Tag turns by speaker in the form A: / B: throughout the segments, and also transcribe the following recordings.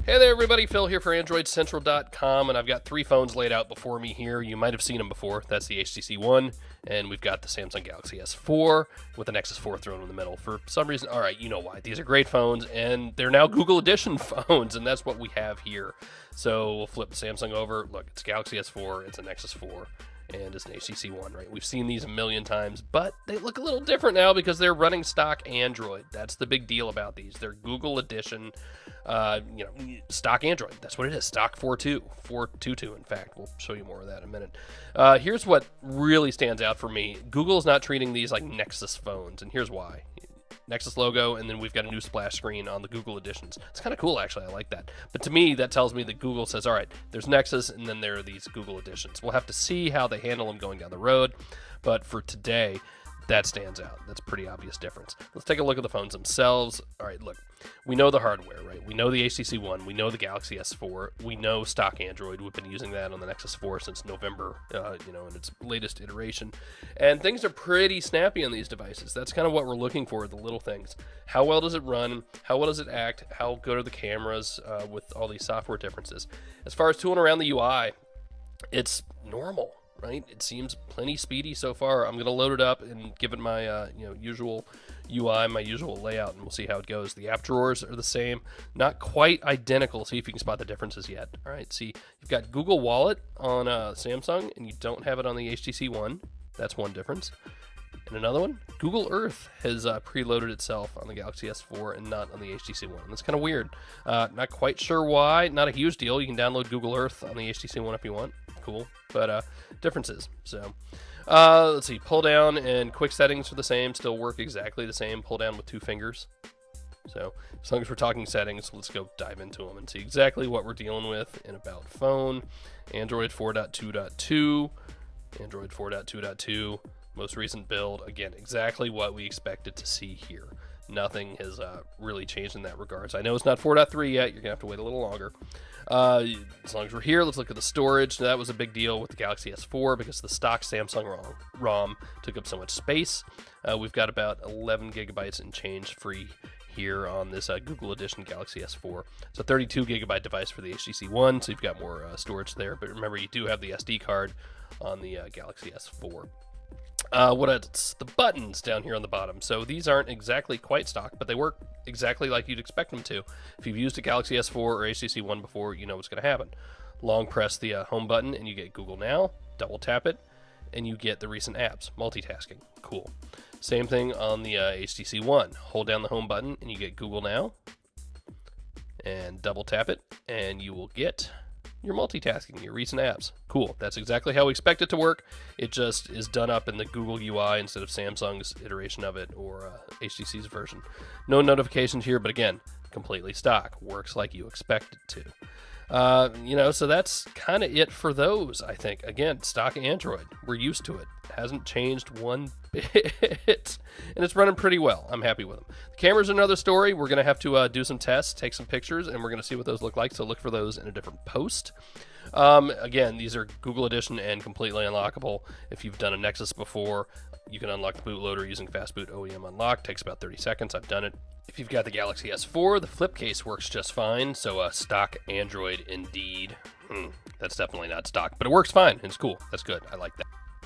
A: Hey there everybody, Phil here for AndroidCentral.com, and I've got three phones laid out before me here. You might have seen them before. That's the HTC One, and we've got the Samsung Galaxy S4 with the Nexus 4 thrown in the middle. For some reason, alright, you know why. These are great phones, and they're now Google Edition phones, and that's what we have here. So we'll flip the Samsung over. Look, it's Galaxy S4, it's a Nexus 4, and it's an HTC One, right? We've seen these a million times, but they look a little different now because they're running stock Android. That's the big deal about these. They're Google Edition, stock Android. That's what it is, stock 422, in fact. We'll show you more of that in a minute. Here's what really stands out for me. Google's not treating these like Nexus phones, and here's why. Nexus logo, and then we've got a new splash screen on the Google Editions. It's kind of cool, actually. I like that. But to me, that tells me that Google says, all right, there's Nexus, and then there are these Google Editions. We'll have to see how they handle them going down the road, but for today, that stands out. That's a pretty obvious difference. Let's take a look at the phones themselves. All right, look, we know the hardware, right? We know the HTC One. We know the Galaxy S4. We know stock Android. We've been using that on the Nexus 4 since November, in its latest iteration. And things are pretty snappy on these devices. That's kind of what we're looking for, the little things. How well does it run? How well does it act? How good are the cameras with all these software differences? As far as tooling around the UI, it's normal. Right? It seems plenty speedy so far. I'm going to load it up and give it my usual UI, my usual layout, and we'll see how it goes. The app drawers are the same, not quite identical. See if you can spot the differences yet. All right, see, you've got Google Wallet on Samsung, and you don't have it on the HTC One. That's one difference. And another one, Google Earth has preloaded itself on the Galaxy S4 and not on the HTC One. That's kind of weird. Not quite sure why. Not a huge deal. You can download Google Earth on the HTC One if you want. Cool, but differences. So let's see, pull down and quick settings are the same, still work exactly the same. Pull down with 2 fingers. So as long as we're talking settings, let's go dive into them and see exactly what we're dealing with in About Phone. Android 4.2.2, Android 4.2.2, most recent build. Again, exactly what we expected to see here. Nothing has really changed in that regard. So I know it's not 4.3 yet. You're going to have to wait a little longer. As long as we're here, let's look at the storage. Now, that was a big deal with the Galaxy S4 because the stock Samsung ROM took up so much space. We've got about 11 gigabytes and change free here on this Google Edition Galaxy S4. It's a 32 gigabyte device for the HTC One, so you've got more storage there. But remember, you do have the SD card on the Galaxy S4. The buttons down here on the bottom. So these aren't exactly quite stock, but they work exactly like you'd expect them to. If you've used a Galaxy S4 or HTC One before, you know what's going to happen. Long press the home button and you get Google Now. Double tap it and you get the recent apps. Multitasking. Cool. Same thing on the HTC One. Hold down the home button and you get Google Now. And double tap it and you will get your multitasking, your recent apps. Cool. That's exactly how we expect it to work. It just is done up in the Google UI instead of Samsung's iteration of it or HTC's version. No notifications here, but again, completely stock. Works like you expect it to. So that's kind of it for those, I think. Again, stock Android. We're used to it. Hasn't changed one bit. And it's running pretty well. I'm happy with them. The camera's another story. We're going to have to do some tests, take some pictures, and we're going to see what those look like. So look for those in a different post. Again, these are Google Edition and completely unlockable. If you've done a Nexus before, you can unlock the bootloader using Fastboot OEM Unlock. Takes about 30 seconds. I've done it. If you've got the Galaxy S4, the flip case works just fine. So stock Android indeed. That's definitely not stock, but it works fine. It's cool. That's good. I like that.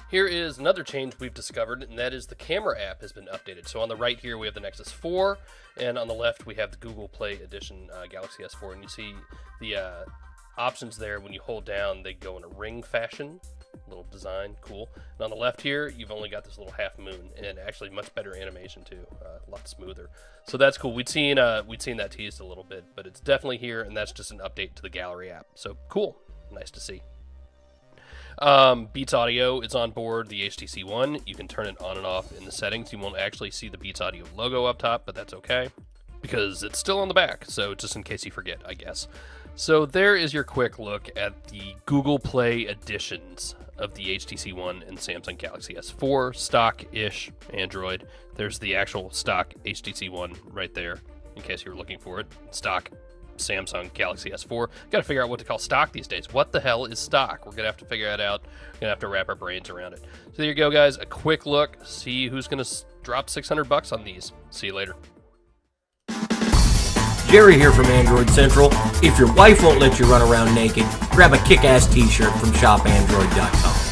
A: Here is another change we've discovered, and that is the camera app has been updated. So on the right here, we have the Nexus 4, and on the left, we have the Google Play Edition Galaxy S4. And you see the options there. When you hold down, they go in a ring fashion. Little design, cool. And on the left here, you've only got this little half moon, and actually much better animation too, a lot smoother. So that's cool. We'd seen that teased a little bit, but it's definitely here, and that's just an update to the gallery app. So cool, nice to see. Beats Audio is on board the HTC One. You can turn it on and off in the settings. You won't actually see the Beats Audio logo up top, but that's okay because it's still on the back. So just in case you forget, I guess. So there is your quick look at the Google Play editions of the HTC One and Samsung Galaxy S4, stock-ish Android. There's the actual stock HTC One right there, in case you were looking for it. Stock Samsung Galaxy S4. Got to figure out what to call stock these days. What the hell is stock? We're going to have to figure that out. We're going to have to wrap our brains around it. So there you go, guys. A quick look. See who's going to drop $600 on these. See you later.
B: Jerry here from Android Central. If your wife won't let you run around naked, grab a kick-ass t-shirt from shopandroid.com.